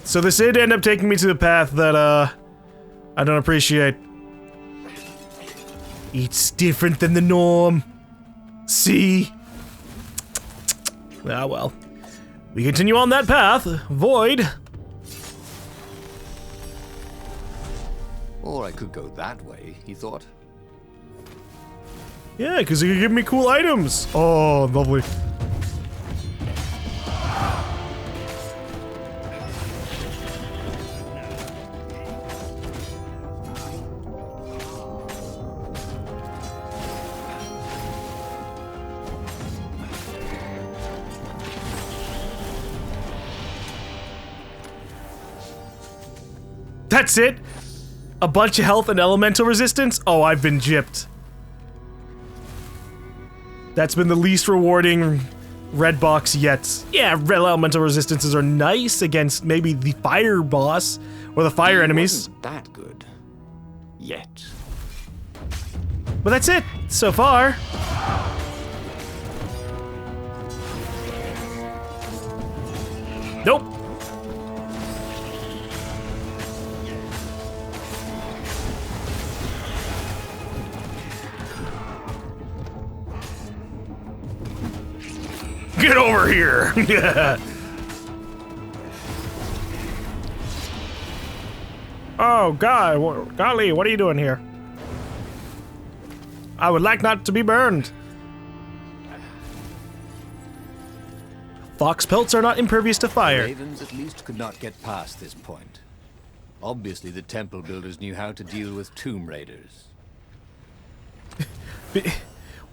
So this did end up taking me to the path that, I don't appreciate. It's different than the norm. See? Ah, well. We continue on that path. Void. Or I could go that way, he thought. Yeah, because it could give me cool items. Oh, lovely. That's it? A bunch of health and elemental resistance? Oh, I've been gypped. That's been the least rewarding red box yet. Yeah, red elemental resistances are nice against maybe the fire boss or the fire enemies. Wasn't that good. Yet. But that's it, so far. Nope. Get over here! Oh, God, golly, what are you doing here? I would like not to be burned. Fox pelts are not impervious to fire. The ravens at least could not get past this point. Obviously, the temple builders knew how to deal with tomb raiders.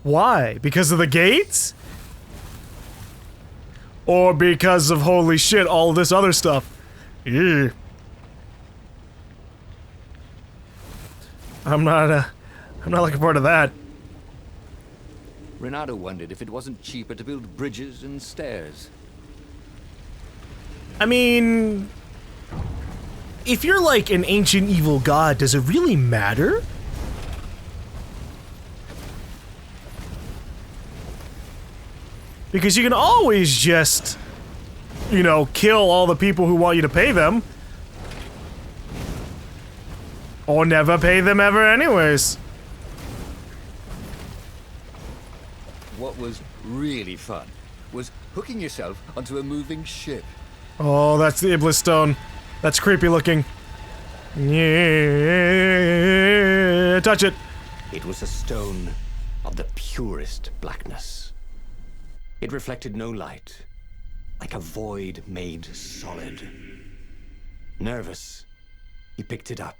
Why? Because of the gates? Or because of, holy shit, all this other stuff? Yeah. I'm not looking forward to that. Renato wondered if it wasn't cheaper to build bridges and stairs. I mean, if you're like an ancient evil god, does it really matter? Because you can always just, you know, kill all the people who want you to pay them. Or never pay them ever anyways. What was really fun was hooking yourself onto a moving ship. Oh, that's the Iblis Stone. That's creepy looking. Yeah, touch it. It was a stone of the purest blackness. It reflected no light, like a void made solid. Nervous, he picked it up.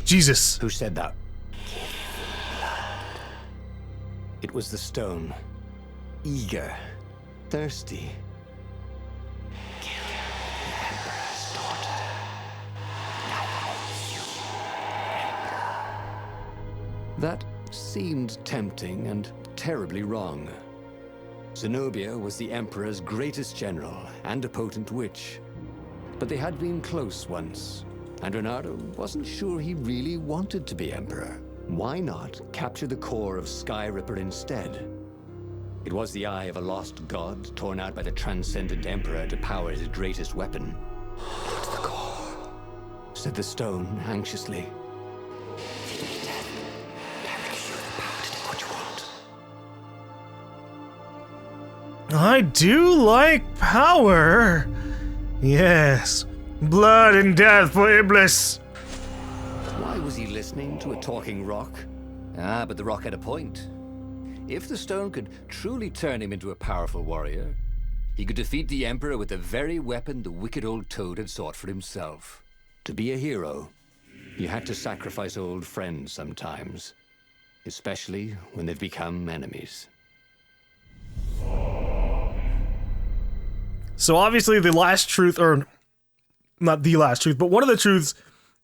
Jesus. Who said that? It was the stone. Eager, thirsty. Kill the Emperor's daughter. That seemed tempting and terribly wrong. Zenobia was the Emperor's greatest general and a potent witch. But they had been close once, and Renato wasn't sure he really wanted to be Emperor. Why not capture the core of Skyripper instead? It was the eye of a lost god torn out by the transcendent Emperor to power his greatest weapon. Not the core, said the stone anxiously. I do like power. Yes. Blood and death for Iblis. Why was he listening to a talking rock? Ah, but the rock had a point. If the stone could truly turn him into a powerful warrior, he could defeat the Emperor with the very weapon the wicked old toad had sought for himself. To be a hero, you had to sacrifice old friends sometimes, especially when they've become enemies. So obviously the last truth, or not the last truth, but one of the truths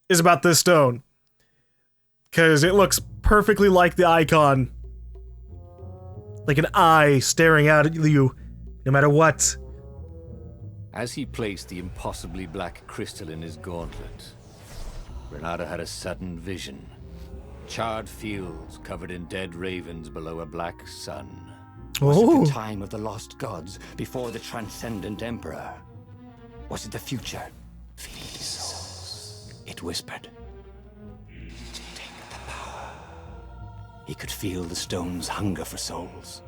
is about this stone. Because it looks perfectly like the icon. Like an eye staring out at you, no matter what. As he placed the impossibly black crystal in his gauntlet, Renato had a sudden vision. Charred fields covered in dead ravens below a black sun. Was it Oh. the time of the lost gods before the transcendent emperor? Was it the future? Feed the souls, it whispered. Take the power. He could feel the stone's hunger for souls,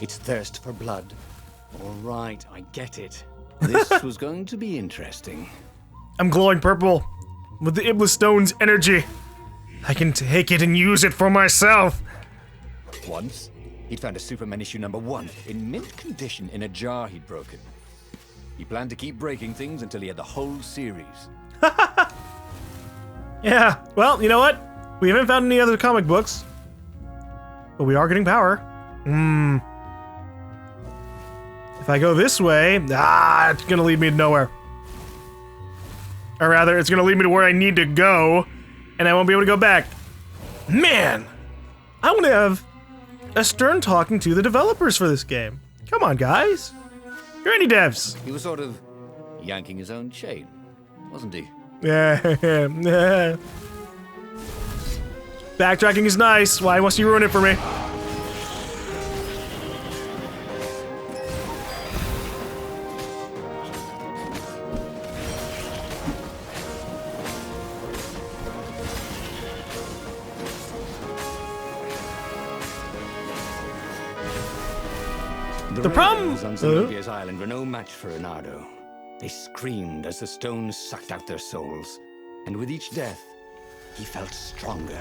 its thirst for blood. All right, I get it. This was going to be interesting. I'm glowing purple with the Iblis Stone's energy. I can take it and use it for myself. Once, he'd found a Superman issue #1 in mint condition in a jar he'd broken. He planned to keep breaking things until he had the whole series. Yeah, well, you know what? We haven't found any other comic books. But we are getting power. If I go this way, it's gonna lead me to nowhere. Or rather, it's gonna lead me to where I need to go, and I won't be able to go back. Man! I want to have a stern talking to the developers for this game. Come on, guys. You're indie devs. He was sort of yanking his own chain, wasn't he? Yeah. Backtracking is nice. Why must you ruin it for me? The problem- rebels on Zenobia's island were no match for Reynardo. They screamed as the stones sucked out their souls. And with each death, he felt stronger.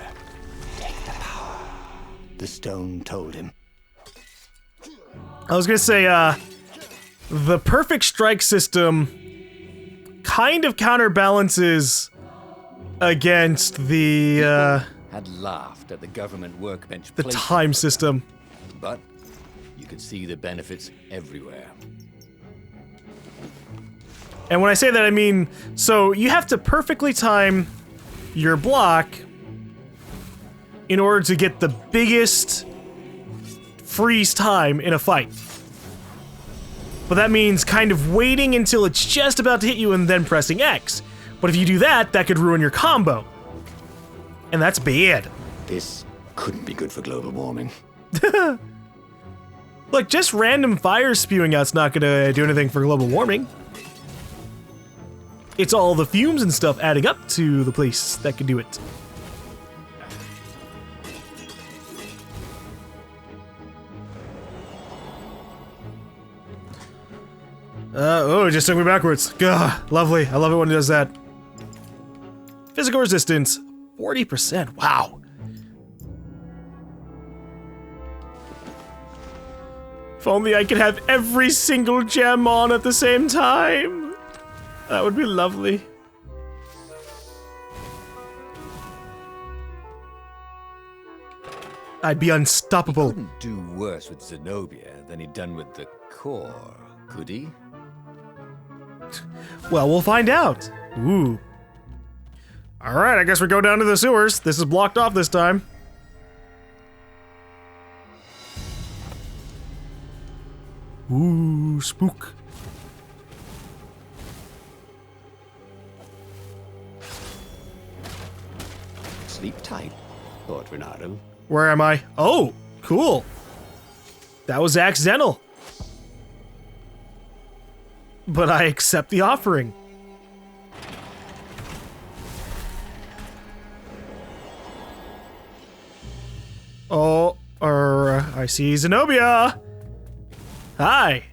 Take the power, the stone told him. I was gonna say, the perfect strike system kind of counterbalances against the Had laughed at the government workbench the placement, time system. but you could see the benefits everywhere. And when I say that, I mean, so you have to perfectly time your block in order to get the biggest freeze time in a fight. But that means kind of waiting until it's just about to hit you and then pressing X. But if you do that, that could ruin your combo. And that's bad. This couldn't be good for global warming. Look, just random fire spewing out's not gonna do anything for global warming. It's all the fumes and stuff adding up to the place that could do it. Oh, it just took me backwards. Gah, lovely. I love it when it does that. Physical resistance, 40%. Wow. If only I could have every single gem on at the same time. That would be lovely. I'd be unstoppable. Couldn't do worse with Zenobia than he'd done with the core, could he? Well, we'll find out. Ooh. Alright, I guess we go down to the sewers. This is blocked off this time. Ooh, spook. Sleep tight, thought Reynardo. Where am I? Oh, cool. That was accidental. But I accept the offering. Oh, I see Zenobia. Hi.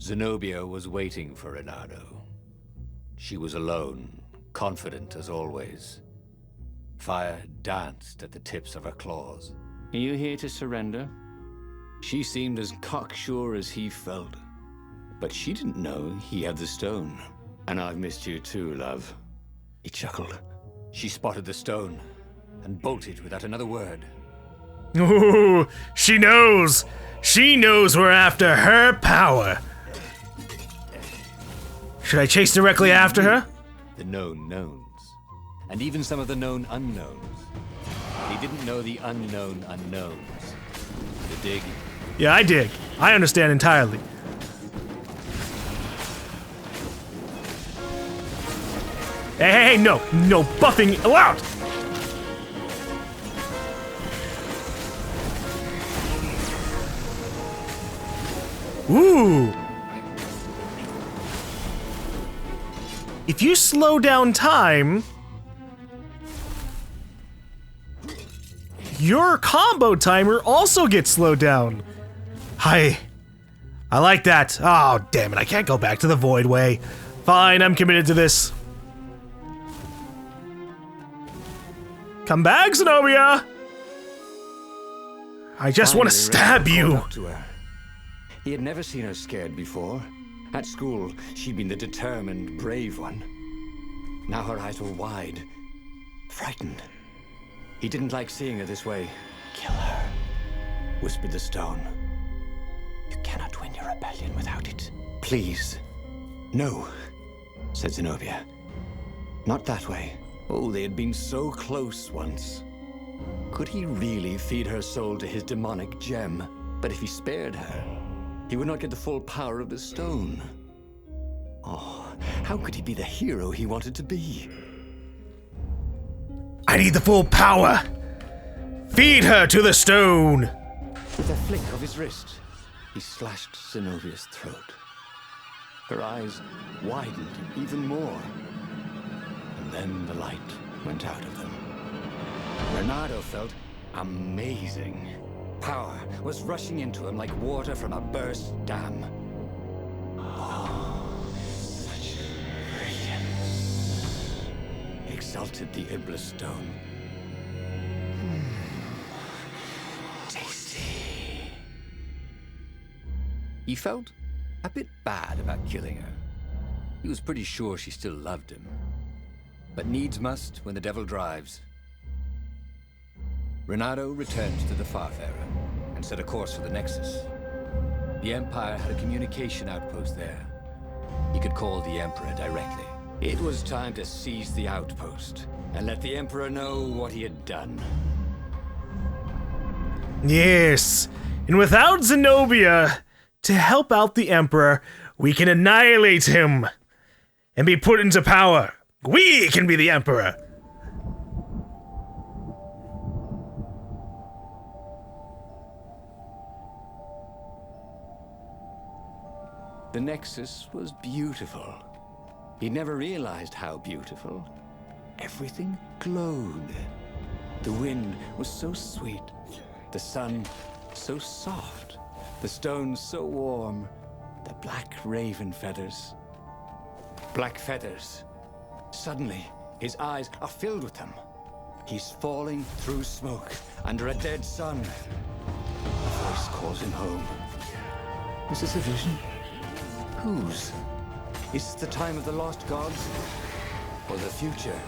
Zenobia was waiting for Reynardo. She was alone, confident as always. Fire danced at the tips of her claws. Are you here to surrender? She seemed as cocksure as he felt. But she didn't know he had the stone. And I've missed you too, love. He chuckled. She spotted the stone and bolted without another word. Ooh, she knows. She knows we're after her power. Should I chase directly after her? The known knowns. And even some of the known unknowns. He didn't know the unknown unknowns. The dig. Yeah, I dig. I understand entirely. Hey, no buffing allowed! Ooh. If you slow down time, your combo timer also gets slowed down. Hi. I like that. Oh, damn it. I can't go back to the Void Way. Fine, I'm committed to this. Come back, Zenobia! I just want to stab you. He had never seen her scared before. At school, she'd been the determined, brave one. Now her eyes were wide, frightened. He didn't like seeing her this way. Kill her, whispered the stone. You cannot win your rebellion without it. Please. No, said Zenobia. Not that way. Oh, they had been so close once. Could he really feed her soul to his demonic gem? But if he spared her, he would not get the full power of the stone. Oh, how could he be the hero he wanted to be? I need the full power! Feed her to the stone! With a flick of his wrist, he slashed Zenobia's throat. Her eyes widened even more. And then the light went out of them. Renato felt amazing. Power was rushing into him like water from a burst dam. Oh, such brilliance, exulted the Iblis stone. Tasty. He felt a bit bad about killing her. He was pretty sure she still loved him. But needs must when the devil drives. Renato returned to the Farfarer and set a course for the Nexus. The Empire had a communication outpost there. He could call the Emperor directly. It was time to seize the outpost and let the Emperor know what he had done. Yes, and without Zenobia to help out the Emperor, we can annihilate him and be put into power. We can be the Emperor. The Nexus was beautiful. He never realized how beautiful. Everything glowed. The wind was so sweet. The sun so soft. The stones so warm. The black raven feathers. Black feathers. Suddenly, his eyes are filled with them. He's falling through smoke under a dead sun. A voice calls him home. Is this a vision? Whose? Is this the time of the lost gods? Or the future?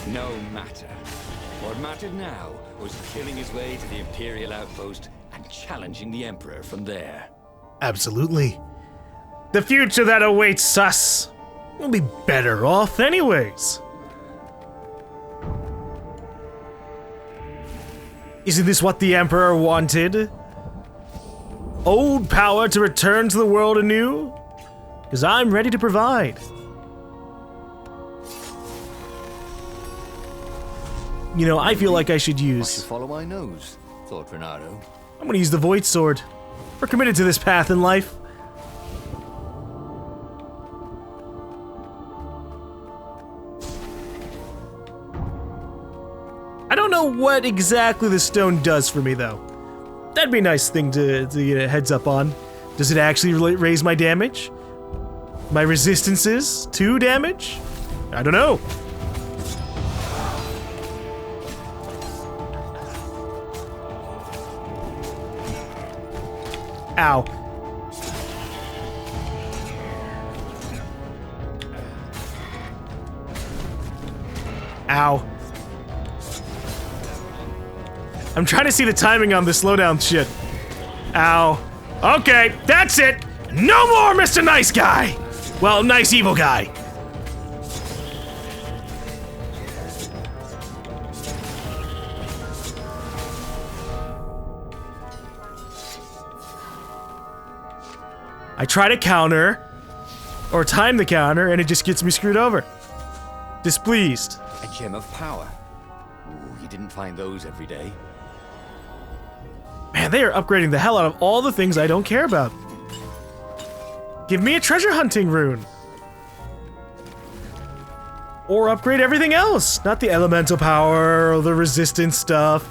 No matter. What mattered now was killing his way to the Imperial outpost and challenging the Emperor from there. Absolutely. The future that awaits us will be better off anyways. Isn't this what the Emperor wanted? Old power to return to the world anew? Because I'm ready to provide. You know, I feel like I should use... follow my nose, thought Renato. I'm gonna use the Void Sword. We're committed to this path in life. I don't know what exactly the stone does for me, though. That'd be a nice thing to get a heads up on. Does it actually raise my damage? My resistances to damage? I don't know. Ow. Ow. I'm trying to see the timing on the slowdown shit. Ow. Okay, that's it. No more Mr. Nice Guy. Well, nice evil guy. I try to counter, or time the counter, and it just gets me screwed over. Displeased. A gem of power. Ooh, you didn't find those every day. Man, they are upgrading the hell out of all the things I don't care about. Give me a treasure hunting rune. Or upgrade everything else. Not the elemental power or the resistance stuff.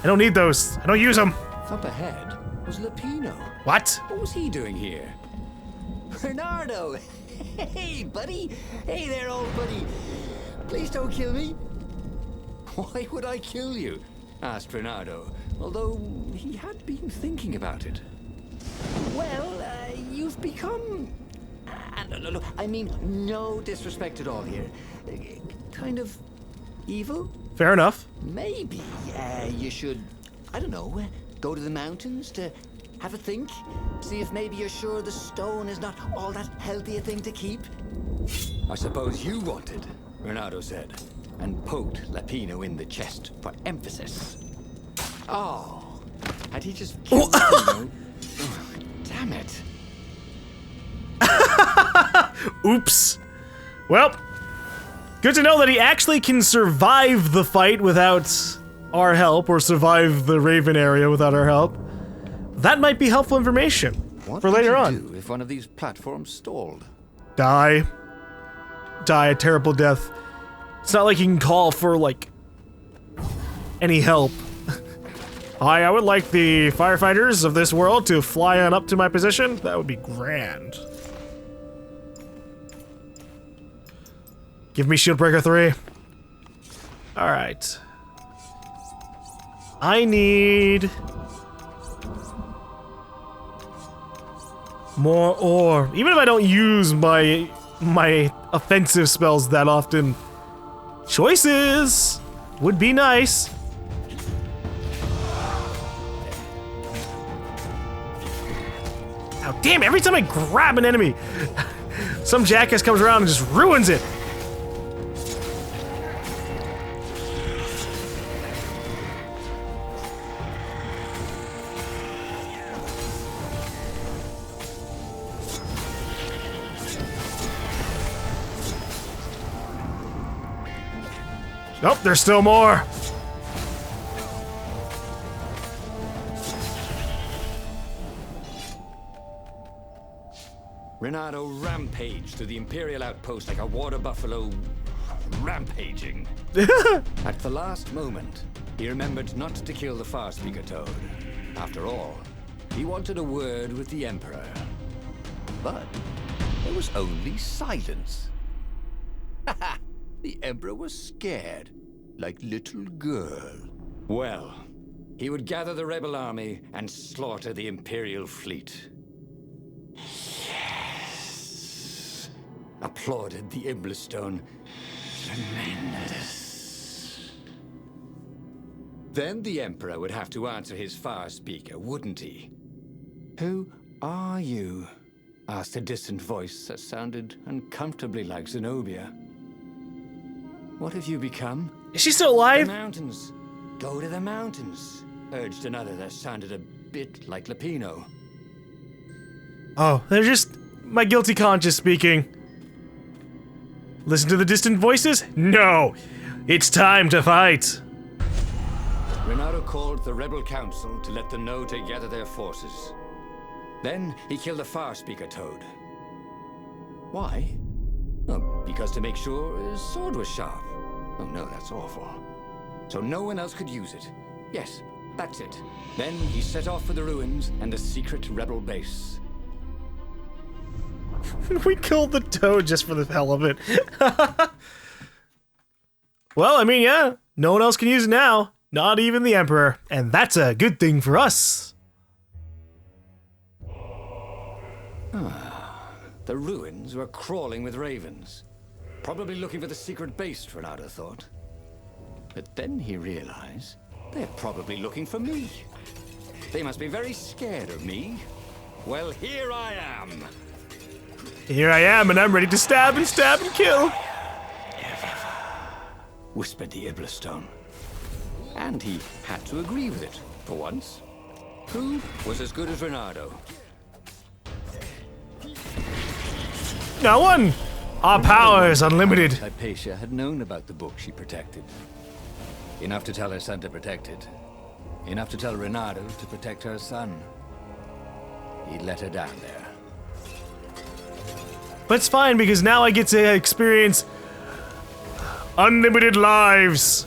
I don't need those. I don't use them. Up ahead was Lapino. What? What was he doing here? Bernardo! Hey, buddy! Hey there, old buddy! Please don't kill me. Why would I kill you? Asked Bernardo, although he had been thinking about it. Well, you've become... no, I mean, no disrespect at all here. Kind of evil? Fair enough. Maybe you should, I don't know, go to the mountains to have a think? See if maybe you're sure the stone is not all that healthy a thing to keep? I suppose you wanted, Bernardo said, and poked Lapino in the chest for emphasis. Oh, had he just killed Lapino? Oh, damn it. Oops. Well, good to know that he actually can survive the fight without our help, or survive the Raven area without our help. That might be helpful information for later on. What would you do if one of these platforms stalled? Die. Die a terrible death. It's not like you can call for, like, any help. Hi, I would like the firefighters of this world to fly on up to my position. That would be grand. Give me Shieldbreaker 3. Alright. I need... more ore. Even if I don't use my offensive spells that often, choices would be nice. Oh, damn, every time I grab an enemy, some jackass comes around and just ruins it. Nope, there's still more. Renato rampaged through the Imperial outpost like a water buffalo rampaging. At the last moment, he remembered not to kill the Far Speaker Toad. After all, he wanted a word with the Emperor. But there was only silence. The Emperor was scared, like little girl. Well, he would gather the rebel army and slaughter the Imperial fleet. Yes! Applauded the Iblistone. Tremendous. Then the Emperor would have to answer his Far Speaker, wouldn't he? Who are you? Asked a distant voice that sounded uncomfortably like Zenobia. What have you become? Is she still alive? The mountains. Go to the mountains, urged another that sounded a bit like Lapino. Oh, they're just my guilty conscience speaking. Listen to the distant voices? No! It's time to fight! Renato called the rebel council to let them know to gather their forces. Then he killed the Far Speaker Toad. Why? Oh, because to make sure his sword was sharp. Oh no, that's awful. So no one else could use it. Yes, that's it. Then he set off for the ruins and the secret rebel base. We killed the toad just for the hell of it. Well, I mean, yeah, no one else can use it now. Not even the Emperor. And that's a good thing for us. The ruins were crawling with ravens. Probably looking for the secret base, Renato thought. But then he realized they're probably looking for me. They must be very scared of me. Well, here I am. Here I am, and I'm ready to stab and kill. Whispered the Iblistone. And he had to agree with it, for once. Who was as good as Renato? Now one! Our power is unlimited. Hypatia had known about the book she protected. Enough to tell her son to protect it. Enough to tell Renato to protect her son. He let her down there. But it's fine because now I get to experience unlimited lives,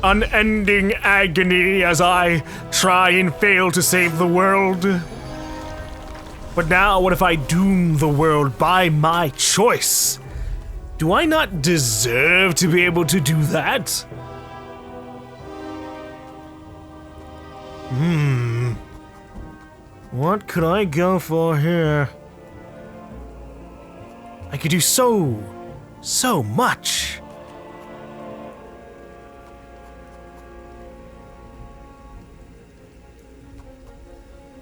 unending agony as I try and fail to save the world. But now, what if I doom the world by my choice? Do I not deserve to be able to do that? What could I go for here? I could do so much.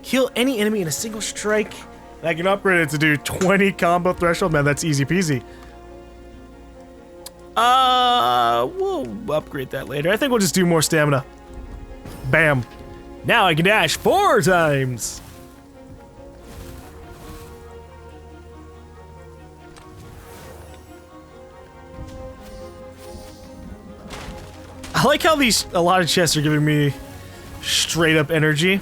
Kill any enemy in a single strike. I can upgrade it to do 20 combo threshold. Man, that's easy peasy. We'll upgrade that later. I think we'll just do more stamina. Bam. Now I can dash 4 times. I like how a lot of chests are giving me straight up energy.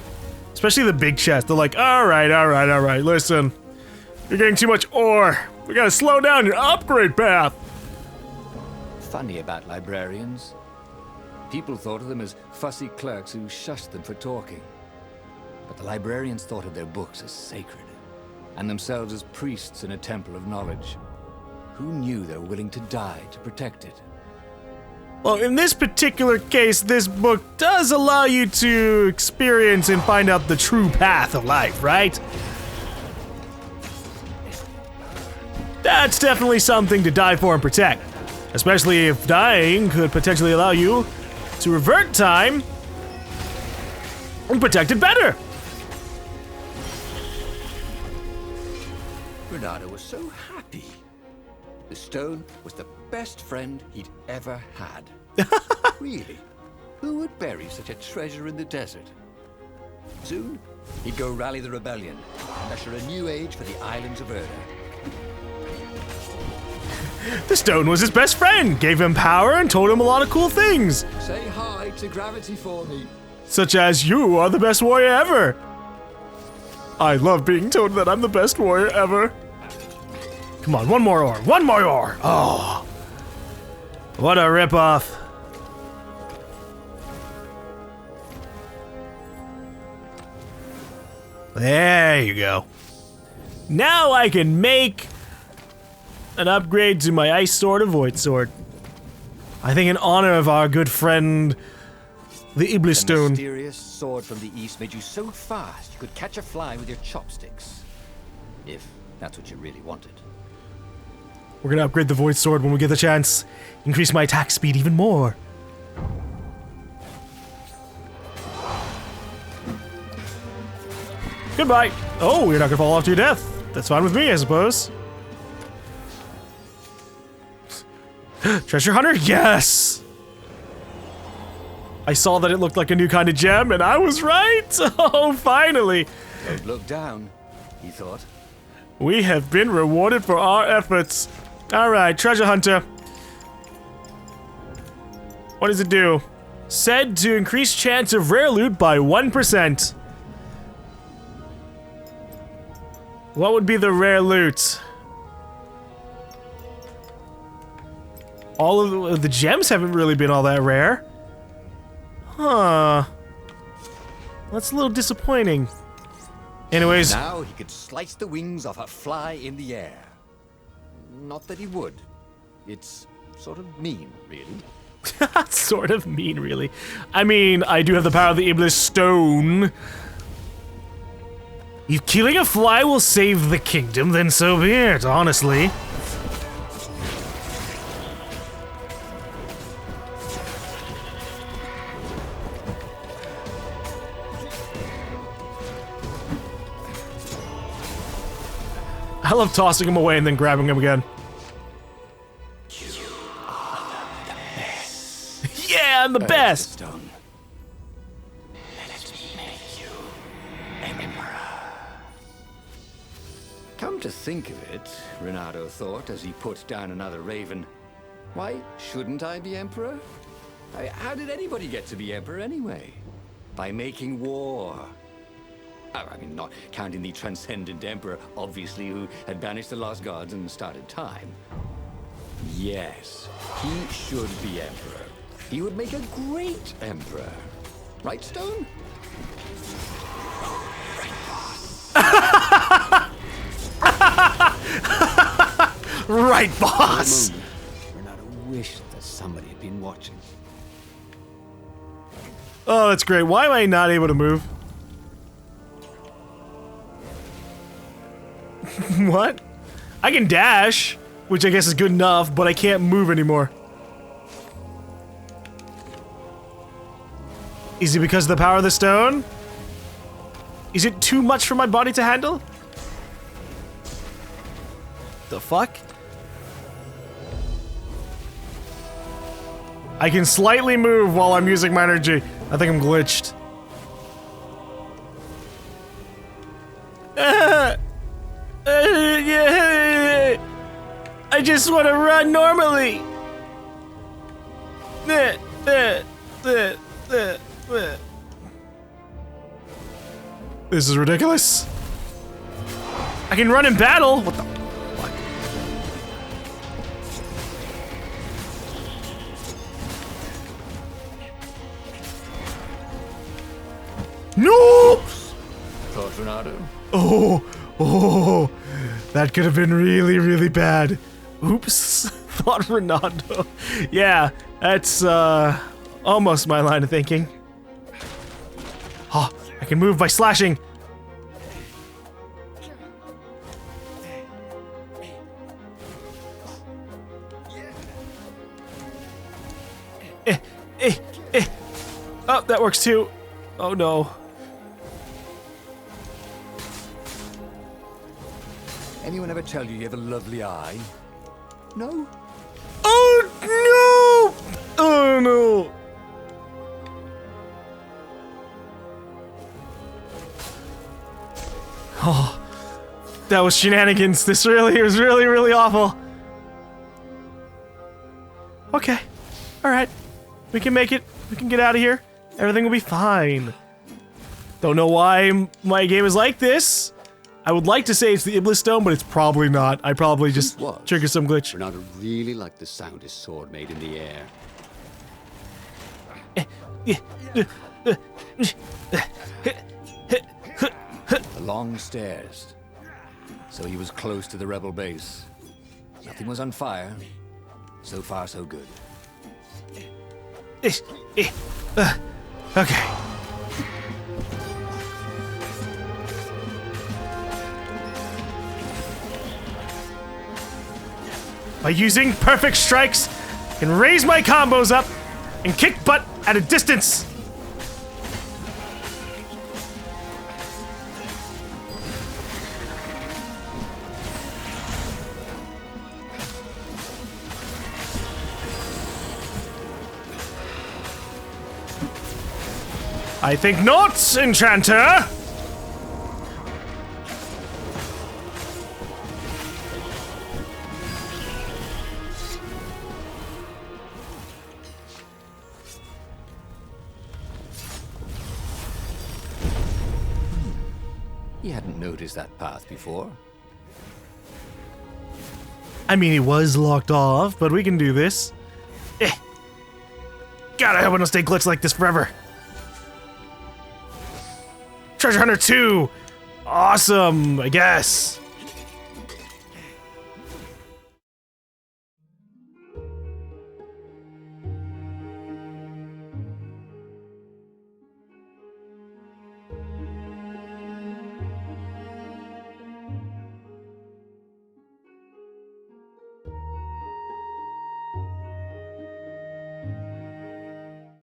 Especially the big chest. They're like, alright, listen. You're getting too much ore. We gotta slow down your upgrade path. Funny about librarians. People thought of them as fussy clerks who shushed them for talking. But the librarians thought of their books as sacred, and themselves as priests in a temple of knowledge. Who knew they were willing to die to protect it? Well, in this particular case, this book does allow you to experience and find out the true path of life, right? That's definitely something to die for and protect. Especially if dying could potentially allow you to revert time and protect it better. Renato was so happy. The stone was the best friend he'd ever had. Really? Who would bury such a treasure in the desert? Soon, he'd go rally the rebellion and usher a new age for the islands of Erda. The stone was his best friend, gave him power and told him a lot of cool things. Say hi to gravity for me. Such as, you are the best warrior ever. I love being told that I'm the best warrior ever. Come on, one more ore. Oh, what a ripoff. There you go. Now I can make an upgrade to my ice sword or void sword. I think in honor of our good friend, the Iblis The stone. mysterious sword from the east made you so fast you could catch a fly with your chopsticks. If that's what you really wanted. We're gonna upgrade the void sword when we get the chance. Increase my attack speed even more. Goodbye. Oh, you're not gonna fall off to your death. That's fine with me, I suppose. Treasure hunter? Yes! I saw that it looked like a new kind of gem, and I was right! Oh, finally! Don't look down, he thought. We have been rewarded for our efforts. Alright, treasure hunter. What does it do? Said to increase chance of rare loot by 1%. What would be the rare loot? All of the gems haven't really been all that rare. Huh. That's a little disappointing. Anyways. Now he could slice the wings off a fly in the air. Not that he would. It's sort of mean, really. Sort of mean, really. I mean, I do have the power of the Iblis stone. If killing a fly will save the kingdom, then so be it, honestly. I love tossing him away and then grabbing him again. You are the best. Yeah, I'm the best! Stone. Let me make you Emperor. Come to think of it, Renato thought as he put down another raven, why shouldn't I be Emperor? How did anybody get to be Emperor anyway? By making war. I mean, not counting the transcendent emperor, obviously, who had banished the lost gods and started time. Yes, he should be emperor. He would make a great emperor. Right, Stone? Right, boss! Renata wished that somebody had been watching. Oh, that's great. Why am I not able to move? What? I can dash, which I guess is good enough, but I can't move anymore. Is it because of the power of the stone? Is it too much for my body to handle? The fuck? I can slightly move while I'm using my energy. I think I'm glitched. I just want to run normally. This is ridiculous. I can run in battle. What the fuck? No! Thought, Renato? Oh, that could have been really, really bad. Oops, thought Renato. Yeah, that's almost my line of thinking. Oh, I can move by slashing. Oh, that works too. Oh no. Anyone ever tell you have a lovely eye? No? Oh no! Oh no! Oh, that was shenanigans. This really was really awful. Okay, all right, we can make it. We can get out of here. Everything will be fine. Don't know why my game is like this. I would like to say it's the Iblis Stone, but it's probably not. I probably just triggered some glitch. Renato really liked the sound his sword made in the air. The long stairs. So he was close to the rebel base. Nothing was on fire. So far, so good. Okay. By using perfect strikes, I can raise my combos up and kick butt at a distance. I think not, Enchanter! He hadn't noticed that path before. I mean, it was locked off, but we can do this. God, I hope I don't stay glitched like this forever. Treasure Hunter 2! Awesome, I guess.